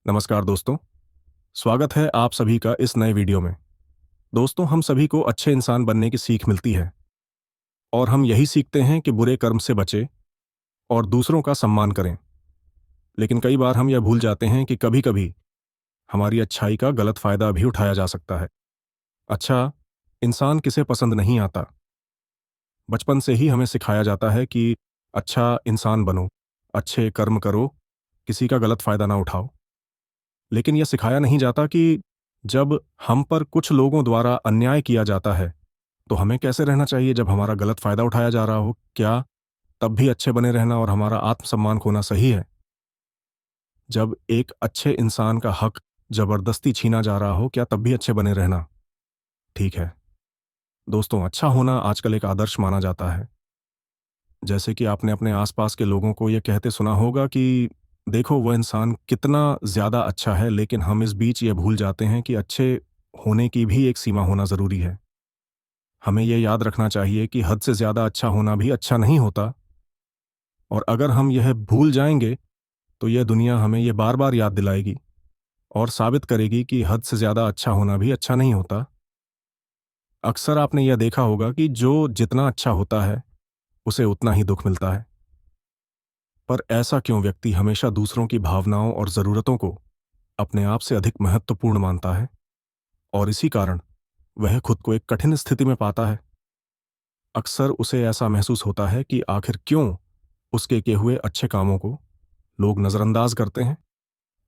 नमस्कार दोस्तों। स्वागत है आप सभी का इस नए वीडियो में। दोस्तों, हम सभी को अच्छे इंसान बनने की सीख मिलती है और हम यही सीखते हैं कि बुरे कर्म से बचें और दूसरों का सम्मान करें। लेकिन कई बार हम यह भूल जाते हैं कि कभी-कभी हमारी अच्छाई का गलत फायदा भी उठाया जा सकता है। अच्छा इंसान किसे पसंद नहीं आता। बचपन से ही हमें सिखाया जाता है कि अच्छा इंसान बनो, अच्छे कर्म करो, किसी का गलत फायदा ना उठाओ। लेकिन यह सिखाया नहीं जाता कि जब हम पर कुछ लोगों द्वारा अन्याय किया जाता है तो हमें कैसे रहना चाहिए। जब हमारा गलत फायदा उठाया जा रहा हो, क्या तब भी अच्छे बने रहना और हमारा आत्मसम्मान खोना सही है? जब एक अच्छे इंसान का हक जबरदस्ती छीना जा रहा हो, क्या तब भी अच्छे बने रहना ठीक है? दोस्तों, अच्छा होना आजकल एक आदर्श माना जाता है। जैसे कि आपने अपने आसपास के लोगों को यह कहते सुना होगा कि देखो वह इंसान कितना ज्यादा अच्छा है, लेकिन हम इस बीच यह भूल जाते हैं कि अच्छे होने की भी एक सीमा होना जरूरी है। हमें यह याद रखना चाहिए कि हद से ज्यादा अच्छा होना भी अच्छा नहीं होता, और अगर हम यह भूल जाएंगे तो यह दुनिया हमें यह बार बार याद दिलाएगी और साबित करेगी कि हद से ज्यादा अच्छा होना भी अच्छा नहीं होता। अक्सर आपने यह देखा होगा कि जो जितना अच्छा होता है उसे उतना ही दुख मिलता है। पर ऐसा क्यों व्यक्ति हमेशा दूसरों की भावनाओं और जरूरतों को अपने आप से अधिक महत्वपूर्ण मानता है, और इसी कारण वह खुद को एक कठिन स्थिति में पाता है। अक्सर उसे ऐसा महसूस होता है कि आखिर क्यों उसके किए हुए अच्छे कामों को लोग नजरअंदाज करते हैं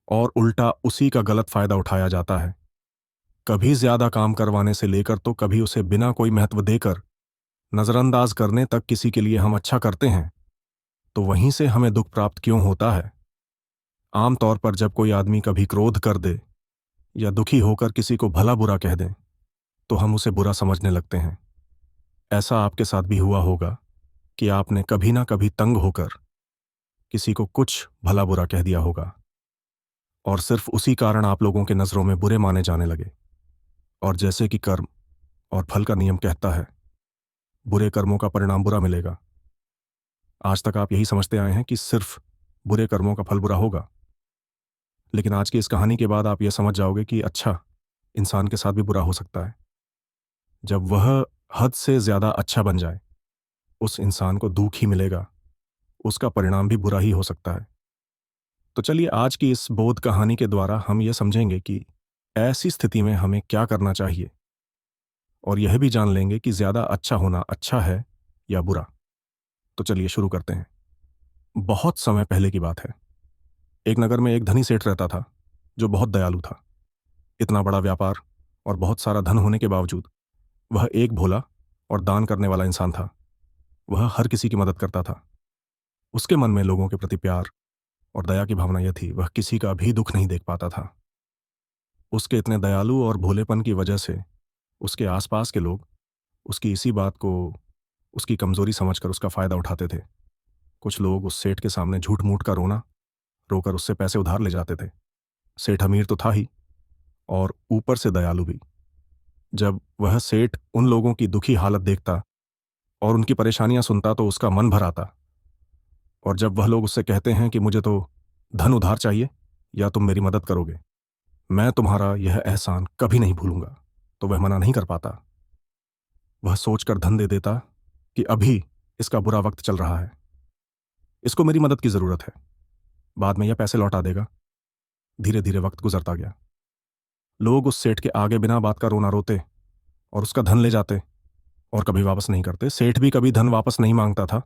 और उल्टा उसी का गलत फायदा उठाया जाता है। कभी ज्यादा काम करवाने से लेकर तो कभी उसे बिना कोई महत्व देकर नजरअंदाज करने तक किसी के लिए हम अच्छा करते हैं, तो वहीं से हमें दुख प्राप्त क्यों होता है? आमतौर पर जब कोई आदमी कभी क्रोध कर दे या दुखी होकर किसी को भला बुरा कह दे तो हम उसे बुरा समझने लगते हैं। ऐसा आपके साथ भी हुआ होगा कि आपने कभी ना कभी तंग होकर किसी को कुछ भला बुरा कह दिया होगा और सिर्फ उसी कारण आप लोगों के नजरों में बुरे माने जाने लगे। और जैसे कि कर्म और फल का नियम कहता है, बुरे कर्मों का परिणाम बुरा मिलेगा। आज तक आप यही समझते आए हैं कि सिर्फ बुरे कर्मों का फल बुरा होगा, लेकिन आज की इस कहानी के बाद आप यह समझ जाओगे कि अच्छा इंसान के साथ भी बुरा हो सकता है। जब वह हद से ज्यादा अच्छा बन जाए उस इंसान को दुख ही मिलेगा, उसका परिणाम भी बुरा ही हो सकता है। तो चलिए आज की इस बोध कहानी के द्वारा हम यह समझेंगे कि ऐसी स्थिति में हमें क्या करना चाहिए, और यह भी जान लेंगे कि ज्यादा अच्छा होना अच्छा है या बुरा। तो चलिए शुरू करते हैं। बहुत समय पहले की बात है। एक नगर में एक धनी सेठ रहता था जो बहुत दयालु था। इतना बड़ा व्यापार और बहुत सारा धन होने के बावजूद वह एक भोला और दान करने वाला इंसान था। वह हर किसी की मदद करता था। उसके मन में लोगों के प्रति प्यार और दया की भावना यह थी, वह किसी का भी दुख नहीं देख पाता था। उसके इतने दयालु और भोलेपन की वजह से उसके आसपास के लोग उसकी इसी बात को उसकी कमजोरी समझकर उसका फायदा उठाते थे। कुछ लोग उस सेठ के सामने झूठ मूठ का रोना रोकर उससे पैसे उधार ले जाते थे। सेठ अमीर तो था ही और ऊपर से दयालु भी। जब वह सेठ उन लोगों की दुखी हालत देखता और उनकी परेशानियां सुनता तो उसका मन भर आता। और जब वह लोग उससे कहते हैं कि मुझे तो धन उधार चाहिए या तुम मेरी मदद करोगे, मैं तुम्हारा यह एहसान कभी नहीं भूलूंगा, तो वह मना नहीं कर पाता। वह सोचकर धन दे देता कि अभी इसका बुरा वक्त चल रहा है, इसको मेरी मदद की जरूरत है, बाद में यह पैसे लौटा देगा। धीरे धीरे वक्त गुजरता गया। लोग उस सेठ के आगे बिना बात का रोना रोते और उसका धन ले जाते और कभी वापस नहीं करते। सेठ भी कभी धन वापस नहीं मांगता था।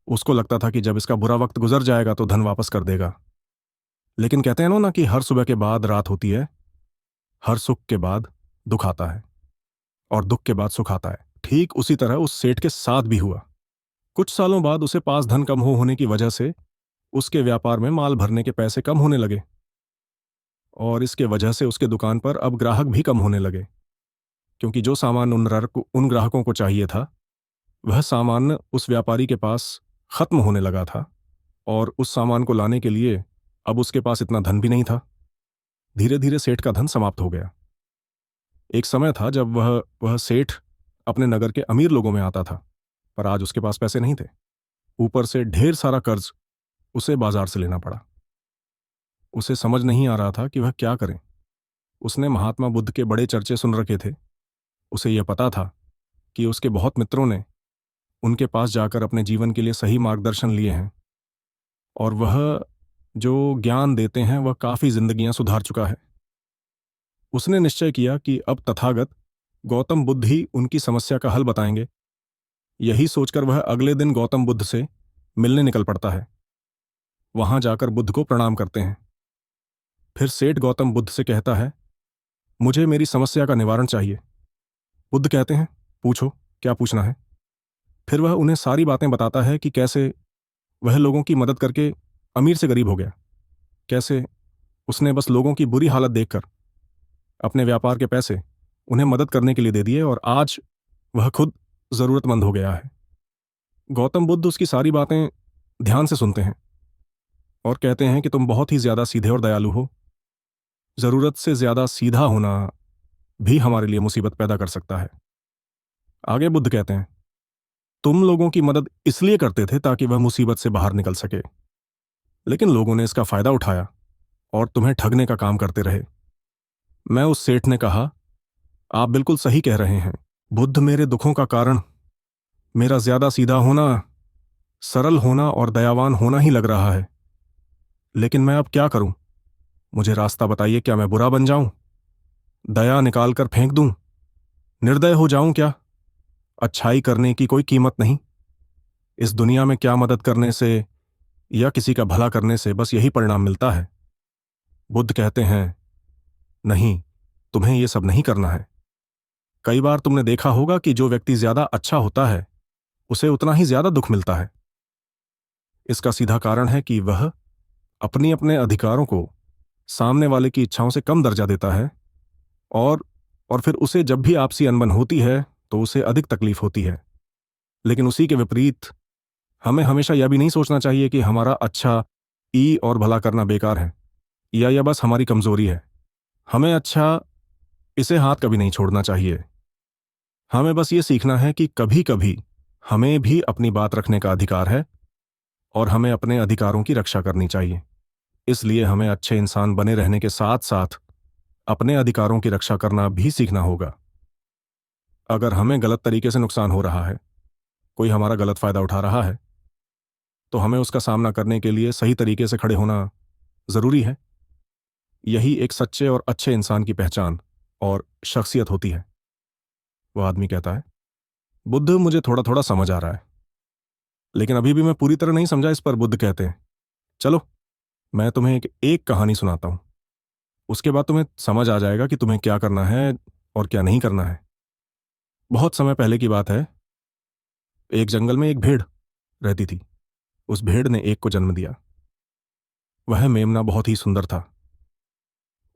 उसको लगता था कि जब इसका बुरा वक्त गुजर जाएगा तो धन वापस कर देगा। लेकिन कहते हैं ना कि हर सुबह के बाद रात होती है, हर सुख के बाद दुख आता है और दुख के बाद सुख आता है। ठीक उसी तरह उस सेठ के साथ भी हुआ। कुछ सालों बाद उसे पास धन कम होने की वजह से उसके व्यापार में माल भरने के पैसे कम होने लगे, और इसके वजह से उसके दुकान पर अब ग्राहक भी कम होने लगे, क्योंकि जो सामान उन ग्राहकों को चाहिए था वह सामान उस व्यापारी के पास खत्म होने लगा था, और उस सामान को लाने के लिए अब उसके पास इतना धन भी नहीं था। धीरे धीरे सेठ का धन समाप्त हो गया। एक समय था जब वह सेठ अपने नगर के अमीर लोगों में आता था, पर आज उसके पास पैसे नहीं थे। ऊपर से ढेर सारा कर्ज उसे बाजार से लेना पड़ा। उसे समझ नहीं आ रहा था कि वह क्या करे। उसने महात्मा बुद्ध के बड़े चर्चे सुन रखे थे। उसे यह पता था कि उसके बहुत मित्रों ने उनके पास जाकर अपने जीवन के लिए सही मार्गदर्शन लिए हैं, और वह जो ज्ञान देते हैं वह काफ़ी जिंदगियां सुधार चुका है। उसने निश्चय किया कि अब तथागत गौतम बुद्ध ही उनकी समस्या का हल बताएंगे। यही सोचकर वह अगले दिन गौतम बुद्ध से मिलने निकल पड़ता है। वहां जाकर बुद्ध को प्रणाम करते हैं। फिर सेठ गौतम बुद्ध से कहता है, मुझे मेरी समस्या का निवारण चाहिए। बुद्ध कहते हैं, पूछो, क्या पूछना है। फिर वह उन्हें सारी बातें बताता है कि कैसे वह लोगों की मदद करके अमीर से गरीब हो गया, कैसे उसने बस लोगों की बुरी हालत देखकर अपने व्यापार के पैसे उन्हें मदद करने के लिए दे दिए और आज वह खुद जरूरतमंद हो गया है। गौतम बुद्ध उसकी सारी बातें ध्यान से सुनते हैं और कहते हैं कि तुम बहुत ही ज्यादा सीधे और दयालु हो। जरूरत से ज्यादा सीधा होना भी हमारे लिए मुसीबत पैदा कर सकता है। आगे बुद्ध कहते हैं, तुम लोगों की मदद इसलिए करते थे ताकि वह मुसीबत से बाहर निकल सके, लेकिन लोगों ने इसका फायदा उठाया और तुम्हें ठगने का काम करते रहे। मैं उस सेठ ने कहा, आप बिल्कुल सही कह रहे हैं बुद्ध, मेरे दुखों का कारण मेरा ज्यादा सीधा होना, सरल होना और दयावान होना ही लग रहा है। लेकिन मैं अब क्या करूं? मुझे रास्ता बताइए। क्या मैं बुरा बन जाऊं, दया निकाल कर फेंक दूं, निर्दय हो जाऊं क्या? अच्छाई करने की कोई कीमत नहीं। इस दुनिया में क्या मदद करने से या किसी का भला करने से बस यही परिणाम मिलता है। बुद्ध कहते हैं, नहीं, तुम्हें यह सब नहीं करना है। कई बार तुमने देखा होगा कि जो व्यक्ति ज्यादा अच्छा होता है उसे उतना ही ज्यादा दुख मिलता है। इसका सीधा कारण है कि वह अपनी अपने अधिकारों को सामने वाले की इच्छाओं से कम दर्जा देता है, और फिर उसे जब भी आपसी अनबन होती है तो उसे अधिक तकलीफ होती है। लेकिन उसी के विपरीत हमें हमेशा यह भी नहीं सोचना चाहिए कि हमारा अच्छा ई और भला करना बेकार है या यह बस हमारी कमजोरी है। हमें अच्छा इसे हाथ कभी नहीं छोड़ना चाहिए। हमें बस ये सीखना है कि कभी कभी हमें भी अपनी बात रखने का अधिकार है और हमें अपने अधिकारों की रक्षा करनी चाहिए। इसलिए हमें अच्छे इंसान बने रहने के साथ साथ अपने अधिकारों की रक्षा करना भी सीखना होगा। अगर हमें गलत तरीके से नुकसान हो रहा है, कोई हमारा गलत फायदा उठा रहा है, तो हमें उसका सामना करने के लिए सही तरीके से खड़े होना जरूरी है। यही एक सच्चे और अच्छे इंसान की पहचान और शख्सियत होती है। वह आदमी कहता है, बुद्ध, मुझे थोड़ा थोड़ा समझ आ रहा है, लेकिन अभी भी मैं पूरी तरह नहीं समझा। इस पर बुद्ध कहते हैं, चलो मैं तुम्हें एक कहानी सुनाता हूं, उसके बाद तुम्हें समझ आ जाएगा कि तुम्हें क्या करना है और क्या नहीं करना है। बहुत समय पहले की बात है। एक जंगल में एक भेड़ रहती थी। उस भेड़ ने एक को जन्म दिया। वह मेमना बहुत ही सुंदर था।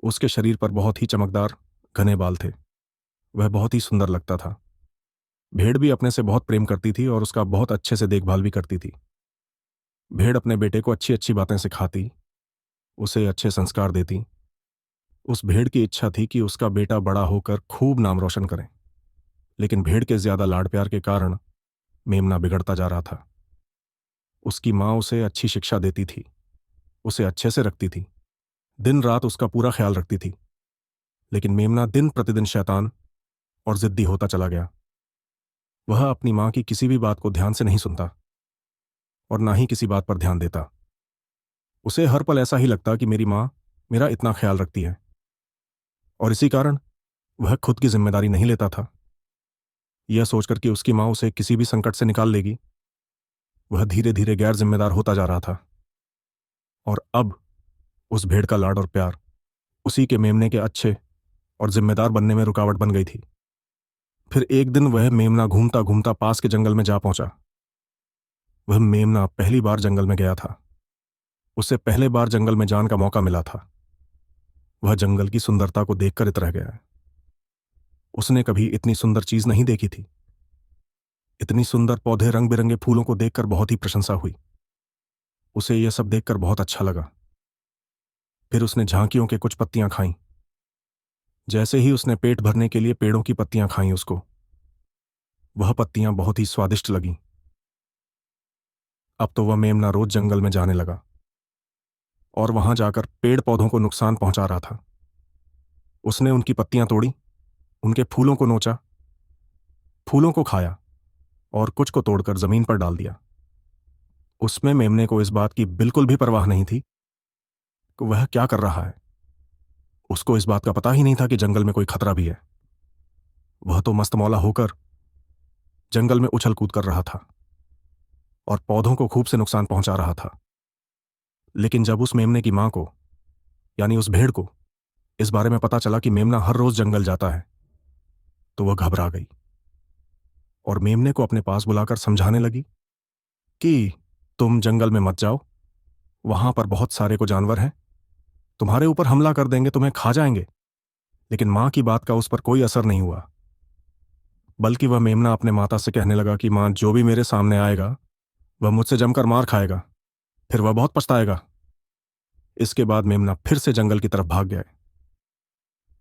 उसके शरीर पर बहुत ही चमकदार घने बाल थे। वह बहुत ही सुंदर लगता था। भेड़ भी अपने से बहुत प्रेम करती थी और उसका बहुत अच्छे से देखभाल भी करती थी। भेड़ अपने बेटे को अच्छी अच्छी बातें सिखाती, उसे अच्छे संस्कार देती। उस भेड़ की इच्छा थी कि उसका बेटा बड़ा होकर खूब नाम रोशन करे, लेकिन भेड़ के ज्यादा लाड प्यार के कारण मेमना बिगड़ता जा रहा था। उसकी माँ उसे अच्छी शिक्षा देती थी, उसे अच्छे से रखती थी, दिन रात उसका पूरा ख्याल रखती थी, लेकिन मेमना दिन प्रतिदिन शैतान और जिद्दी होता चला गया। वह अपनी माँ की किसी भी बात को ध्यान से नहीं सुनता और ना ही किसी बात पर ध्यान देता। उसे हर पल ऐसा ही लगता कि मेरी माँ मेरा इतना ख्याल रखती है, और इसी कारण वह खुद की जिम्मेदारी नहीं लेता था। यह सोचकर कि उसकी माँ उसे किसी भी संकट से निकाल लेगी, वह धीरे धीरे गैर जिम्मेदार होता जा रहा था। और अब उस भेड़ का लाड और प्यार उसी के मेमने के अच्छे और जिम्मेदार बनने में रुकावट बन गई थी। फिर एक दिन वह मेमना घूमता घूमता पास के जंगल में जा पहुंचा। वह मेमना पहली बार जंगल में गया था। उसे पहले बार जंगल में जाने का मौका मिला था। वह जंगल की सुंदरता को देखकर इतर गया है। उसने कभी इतनी सुंदर चीज नहीं देखी थी। इतनी सुंदर पौधे, रंग बिरंगे फूलों को देखकर बहुत ही प्रशंसा हुई। उसे यह सब देखकर बहुत अच्छा लगा। फिर उसने झांकियों के कुछ पत्तियां खाईं। जैसे ही उसने पेट भरने के लिए पेड़ों की पत्तियां खाईं, उसको वह पत्तियां बहुत ही स्वादिष्ट लगीं। अब तो वह मेमना रोज जंगल में जाने लगा। और वहां जाकर पेड़ पौधों को नुकसान पहुंचा रहा था। उसने उनकी पत्तियां तोड़ी, उनके फूलों को नोचा, फूलों को खाया और कुछ को तोड़कर जमीन पर डाल दिया। उसमें मेमने को इस बात की बिल्कुल भी परवाह नहीं थी कि वह क्या कर रहा है। उसको इस बात का पता ही नहीं था कि जंगल में कोई खतरा भी है। वह तो मस्त मौला होकर जंगल में उछल कूद कर रहा था और पौधों को खूब से नुकसान पहुंचा रहा था। लेकिन जब उस मेमने की मां को, यानी उस भेड़ को, इस बारे में पता चला कि मेमना हर रोज जंगल जाता है, तो वह घबरा गई और मेमने को अपने पास बुलाकर समझाने लगी कि तुम जंगल में मत जाओ, वहां पर बहुत सारे को जानवर हैं, तुम्हारे ऊपर हमला कर देंगे, तुम्हें खा जाएंगे। लेकिन मां की बात का उस पर कोई असर नहीं हुआ, बल्कि वह मेमना अपने माता से कहने लगा कि मां, जो भी मेरे सामने आएगा वह मुझसे जमकर मार खाएगा, फिर वह बहुत पछताएगा। इसके बाद मेमना फिर से जंगल की तरफ भाग गया।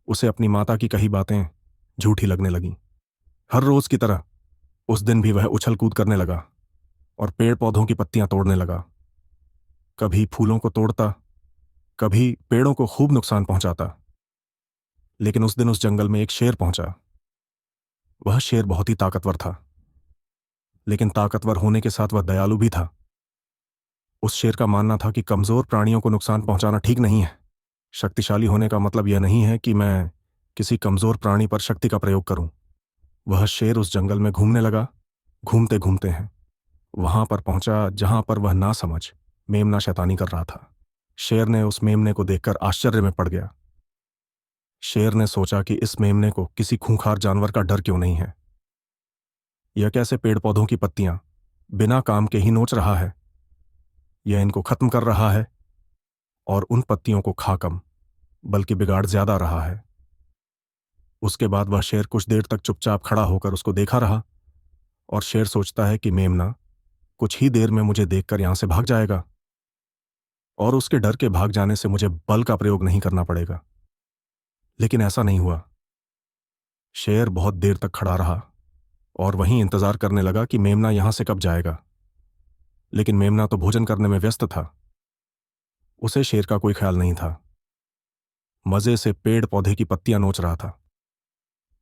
उसे अपनी माता की कही बातें झूठी लगने लगीं। हर रोज की तरह उस दिन भी वह उछल कूद करने लगा और पेड़ पौधों की पत्तियां तोड़ने लगा। कभी फूलों को तोड़ता, कभी पेड़ों को खूब नुकसान पहुंचाता। लेकिन उस दिन उस जंगल में एक शेर पहुंचा। वह शेर बहुत ही ताकतवर था, लेकिन ताकतवर होने के साथ वह दयालु भी था। उस शेर का मानना था कि कमजोर प्राणियों को नुकसान पहुंचाना ठीक नहीं है। शक्तिशाली होने का मतलब यह नहीं है कि मैं किसी कमजोर प्राणी पर शक्ति का प्रयोग करूं। वह शेर उस जंगल में घूमने लगा। घूमते घूमते हैं वहां पर पहुंचा जहां पर वह ना समझ मेमना शैतानी कर रहा था। शेर ने उस मेमने को देखकर आश्चर्य में पड़ गया। शेर ने सोचा कि इस मेमने को किसी खूंखार जानवर का डर क्यों नहीं है। यह कैसे पेड़ पौधों की पत्तियां बिना काम के ही नोच रहा है। यह इनको खत्म कर रहा है और उन पत्तियों को खा कम बल्कि बिगाड़ ज्यादा रहा है। उसके बाद वह शेर कुछ देर तक चुपचाप खड़ा होकर उसको देखा रहा और शेर सोचता है कि मेमना कुछ ही देर में मुझे देखकर यहां से भाग जाएगा और उसके डर के भाग जाने से मुझे बल का प्रयोग नहीं करना पड़ेगा। लेकिन ऐसा नहीं हुआ। शेर बहुत देर तक खड़ा रहा और वहीं इंतजार करने लगा कि मेमना यहां से कब जाएगा। लेकिन मेमना तो भोजन करने में व्यस्त था। उसे शेर का कोई ख्याल नहीं था। मजे से पेड़ पौधे की पत्तियां नोच रहा था,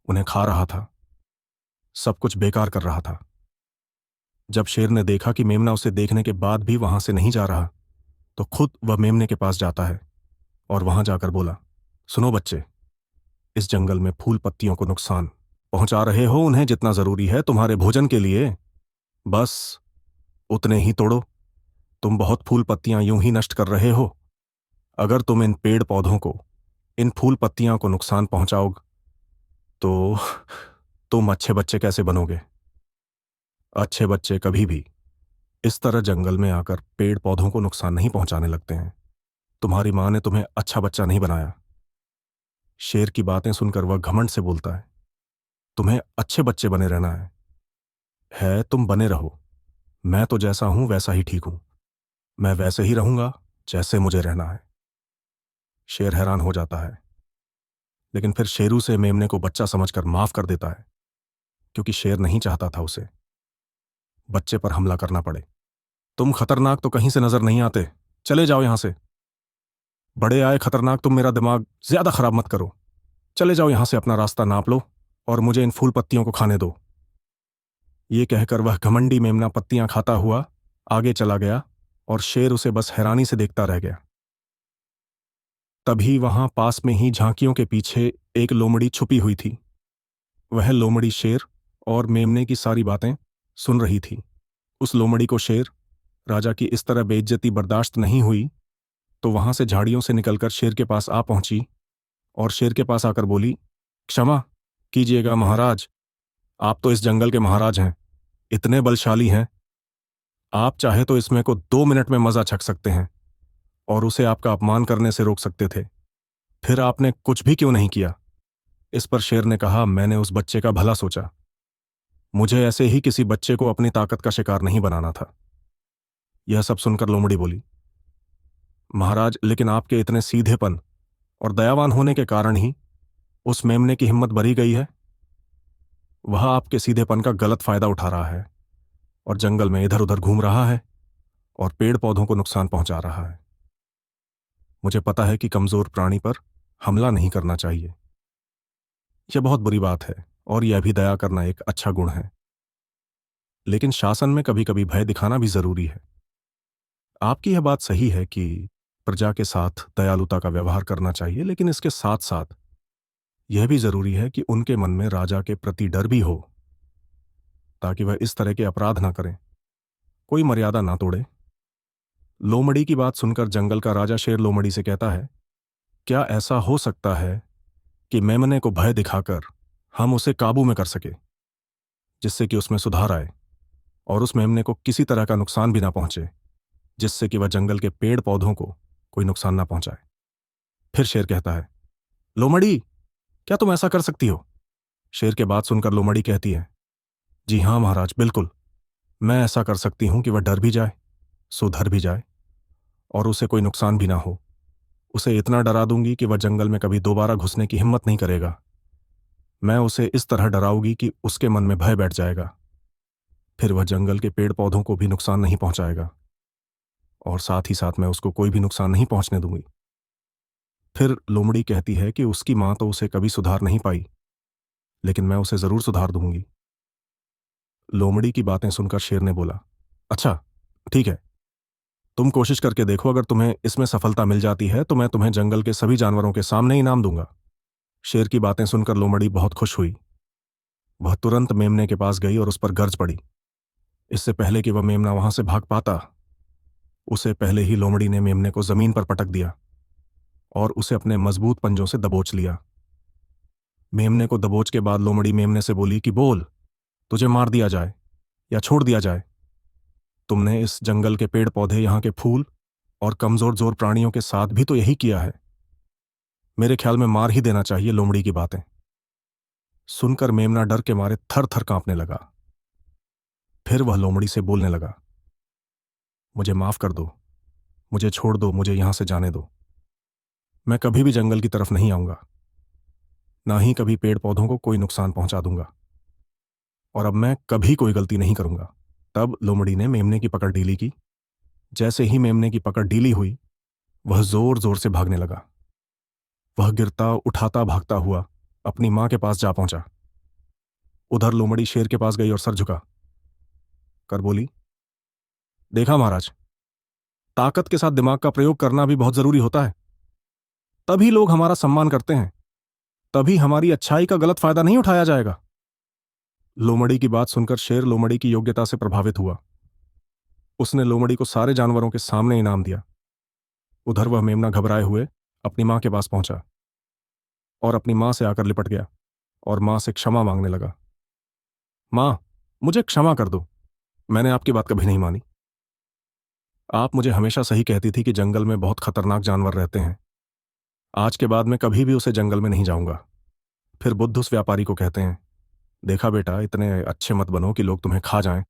उन्हें खा रहा था, सब कुछ बेकार कर रहा था। जब शेर ने देखा कि मेमना उसे देखने के बाद भी वहां से नहीं जा रहा, तो खुद वह मेमने के पास जाता है और वहां जाकर बोला, सुनो बच्चे, इस जंगल में फूल पत्तियों को नुकसान पहुंचा रहे हो उन्हें जितना जरूरी है तुम्हारे भोजन के लिए, बस उतने ही तोड़ो। तुम बहुत फूल पत्तियां यूं ही नष्ट कर रहे हो। अगर तुम इन पेड़ पौधों को, इन फूल पत्तियां को नुकसान पहुंचाओगे तो तुम अच्छे बच्चे कैसे बनोगे। अच्छे बच्चे कभी भी इस तरह जंगल में आकर पेड़ पौधों को नुकसान नहीं पहुंचाने लगते हैं। तुम्हारी मां ने तुम्हें अच्छा बच्चा नहीं बनाया। शेर की बातें सुनकर वह घमंड से बोलता है, तुम्हें अच्छे बच्चे बने रहना है तुम बने रहो। मैं तो जैसा हूं वैसा ही ठीक हूं। मैं वैसे ही रहूंगा जैसे मुझे रहना है। शेर हैरान हो जाता है, लेकिन फिर शेरू से मेमने को बच्चा समझकर माफ कर देता है, क्योंकि शेर नहीं चाहता था उसे बच्चे पर हमला करना पड़े। तुम खतरनाक तो कहीं से नजर नहीं आते, चले जाओ यहां से। बड़े आए खतरनाक, तुम मेरा दिमाग ज्यादा खराब मत करो। चले जाओ यहां से, अपना रास्ता नाप लो और मुझे इन फूल पत्तियों को खाने दो। ये कहकर वह घमंडी मेमना पत्तियां खाता हुआ आगे चला गया और शेर उसे बस हैरानी से देखता रह गया। तभी वहां पास में ही झांकियों के पीछे एक लोमड़ी छुपी हुई थी। वह लोमड़ी शेर और मेमने की सारी बातें सुन रही थी। उस लोमड़ी को शेर राजा की इस तरह बेइज्जती बर्दाश्त नहीं हुई, तो वहां से झाड़ियों से निकलकर शेर के पास आ पहुंची और शेर के पास आकर बोली, क्षमा कीजिएगा महाराज, आप तो इस जंगल के महाराज हैं, इतने बलशाली हैं, आप चाहे तो इसमें को 2 मिनट में मजा छक सकते हैं और उसे आपका अपमान करने से रोक सकते थे। फिर आपने कुछ भी क्यों नहीं किया। इस पर शेर ने कहा, मैंने उस बच्चे का भला सोचा। मुझे ऐसे ही किसी बच्चे को अपनी ताकत का शिकार नहीं बनाना था। यह सब सुनकर लोमड़ी बोली, महाराज, लेकिन आपके इतने सीधेपन और दयावान होने के कारण ही उस मेमने की हिम्मत भरी गई है। वह आपके सीधेपन का गलत फायदा उठा रहा है और जंगल में इधर उधर घूम रहा है और पेड़ पौधों को नुकसान पहुंचा रहा है। मुझे पता है कि कमजोर प्राणी पर हमला नहीं करना चाहिए। यह बहुत बुरी बात है और यह भी दया करना एक अच्छा गुण है। लेकिन शासन में कभी कभी भय दिखाना भी जरूरी है। आपकी यह बात सही है कि प्रजा के साथ दयालुता का व्यवहार करना चाहिए, लेकिन इसके साथ साथ यह भी जरूरी है कि उनके मन में राजा के प्रति डर भी हो, ताकि वह इस तरह के अपराध ना करें, कोई मर्यादा ना तोड़े। लोमड़ी की बात सुनकर जंगल का राजा शेर लोमड़ी से कहता है, क्या ऐसा हो सकता है कि मेमने को भय दिखाकर हम उसे काबू में कर सके, जिससे कि उसमें सुधार आए और उस मेमने को किसी तरह का नुकसान भी ना पहुंचे, जिससे कि वह जंगल के पेड़ पौधों को कोई नुकसान ना पहुंचाए। फिर शेर कहता है, लोमड़ी, क्या तुम ऐसा कर सकती हो? शेर के बात सुनकर लोमड़ी कहती है, जी हां महाराज, बिल्कुल, मैं ऐसा कर सकती हूं कि वह डर भी जाए, सुधर भी जाए और उसे कोई नुकसान भी ना हो। उसे इतना डरा दूंगी कि वह जंगल में कभी दोबारा घुसने की हिम्मत नहीं करेगा। मैं उसे इस तरह डराऊंगी कि उसके मन में भय बैठ जाएगा। फिर वह जंगल के पेड़ पौधों को भी नुकसान नहीं पहुंचाएगा और साथ ही साथ मैं उसको कोई भी नुकसान नहीं पहुंचने दूंगी। फिर लोमड़ी कहती है कि उसकी मां तो उसे कभी सुधार नहीं पाई, लेकिन मैं उसे जरूर सुधार दूंगी। लोमड़ी की बातें सुनकर शेर ने बोला, अच्छा, ठीक है, तुम कोशिश करके देखो। अगर तुम्हें इसमें सफलता मिल जाती है तो मैं तुम्हें जंगल के सभी जानवरों के सामने इनाम दूंगा। शेर की बातें सुनकर लोमड़ी बहुत खुश हुई। वह तुरंत मेमने के पास गई और उस पर गर्ज पड़ी। इससे पहले कि वह मेमना वहां से भाग पाता, उसे पहले ही लोमड़ी ने मेमने को जमीन पर पटक दिया और उसे अपने मजबूत पंजों से दबोच लिया। मेमने को दबोच के बाद लोमड़ी मेमने से बोली कि बोल, तुझे मार दिया जाए या छोड़ दिया जाए। तुमने इस जंगल के पेड़ पौधे, यहां के फूल और कमजोर जोर प्राणियों के साथ भी तो यही किया है। मेरे ख्याल में मार ही देना चाहिए लोमड़ी की बातें। सुनकर मेमना डर के मारे थर थर कांपने लगा। फिर वह लोमड़ी से बोलने लगा, मुझे माफ कर दो, मुझे छोड़ दो, मुझे यहां से जाने दो। मैं कभी भी जंगल की तरफ नहीं आऊंगा, ना ही कभी पेड़ पौधों को कोई नुकसान पहुंचा दूंगा, और अब मैं कभी कोई गलती नहीं करूंगा। तब लोमड़ी ने मेमने की पकड़ ढीली की। जैसे ही मेमने की पकड़ ढीली हुई, वह जोर जोर से भागने लगा। वह गिरता उठाता भागता हुआ अपनी मां के पास जा पहुंचा। उधर लोमड़ी शेर के पास गई और सर झुका कर बोली, देखा महाराज, ताकत के साथ दिमाग का प्रयोग करना भी बहुत जरूरी होता है। तभी लोग हमारा सम्मान करते हैं, तभी हमारी अच्छाई का गलत फायदा नहीं उठाया जाएगा। लोमड़ी की बात सुनकर शेर लोमड़ी की योग्यता से प्रभावित हुआ। उसने लोमड़ी को सारे जानवरों के सामने इनाम दिया। उधर वह मेमना घबराए हुए अपनी मां के पास पहुंचा और अपनी मां से आकर लिपट गया और मां से क्षमा मांगने लगा। मां, मुझे क्षमा कर दो, मैंने आपकी बात कभी नहीं मानी। आप मुझे हमेशा सही कहती थी कि जंगल में बहुत खतरनाक जानवर रहते हैं। आज के बाद मैं कभी भी उसे जंगल में नहीं जाऊंगा। फिर बुद्ध उस व्यापारी को कहते हैं, देखा बेटा, इतने अच्छे मत बनो कि लोग तुम्हें खा जाएं,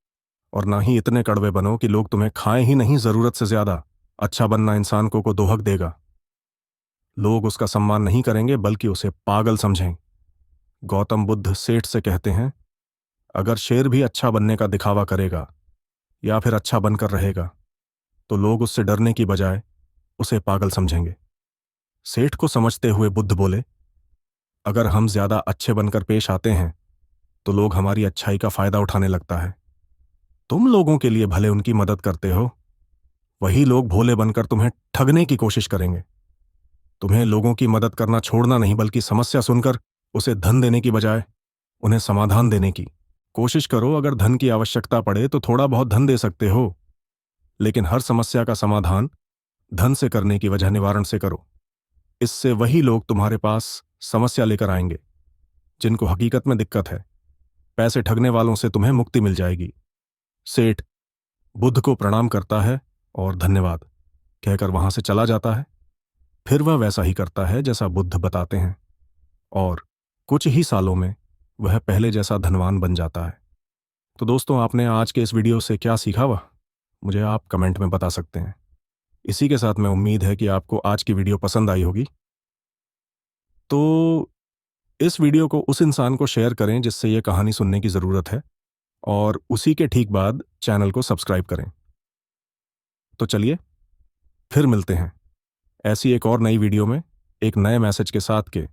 और ना ही इतने कड़वे बनो कि लोग तुम्हें खाएं ही नहीं, जरूरत से ज्यादा। अच्छा बनना इंसान को दोहक देगा। लोग उसका सम्मान नहीं करेंगे बल्कि उसे पागल समझें। गौतम बुद्ध सेठ से कहते हैं, अगर शेर भी अच्छा बनने का दिखावा करेगा या फिर अच्छा बनकर रहेगा तो लोग उससे डरने की बजाय उसे पागल समझेंगे। सेठ को समझते हुए बुद्ध बोले, अगर हम ज्यादा अच्छे बनकर पेश आते हैं तो लोग हमारी अच्छाई का फायदा उठाने लगता है। तुम लोगों के लिए भले उनकी मदद करते हो, वही लोग भोले बनकर तुम्हें ठगने की कोशिश करेंगे। तुम्हें लोगों की मदद करना छोड़ना नहीं, बल्कि समस्या सुनकर उसे धन देने की बजाय उन्हें समाधान देने की कोशिश करो। अगर धन की आवश्यकता पड़े तो थोड़ा बहुत धन दे सकते हो, लेकिन हर समस्या का समाधान धन से करने की वजह निवारण से करो। इससे वही लोग तुम्हारे पास समस्या लेकर आएंगे जिनको हकीकत में दिक्कत है। पैसे ठगने वालों से तुम्हें मुक्ति मिल जाएगी। सेठ बुद्ध को प्रणाम करता है और धन्यवाद कहकर वहां से चला जाता है। फिर वह वैसा ही करता है जैसा बुद्ध बताते हैं, और कुछ ही सालों में वह पहले जैसा धनवान बन जाता है। तो दोस्तों, आपने आज के इस वीडियो से क्या सीखा वह मुझे आप कमेंट में बता सकते हैं। इसी के साथ मैं उम्मीद है कि आपको आज की वीडियो पसंद आई होगी। तो इस वीडियो को उस इंसान को शेयर करें जिससे यह कहानी सुनने की जरूरत है, और उसी के ठीक बाद चैनल को सब्सक्राइब करें। तो चलिए फिर मिलते हैं ऐसी एक और नई वीडियो में एक नए मैसेज के साथ के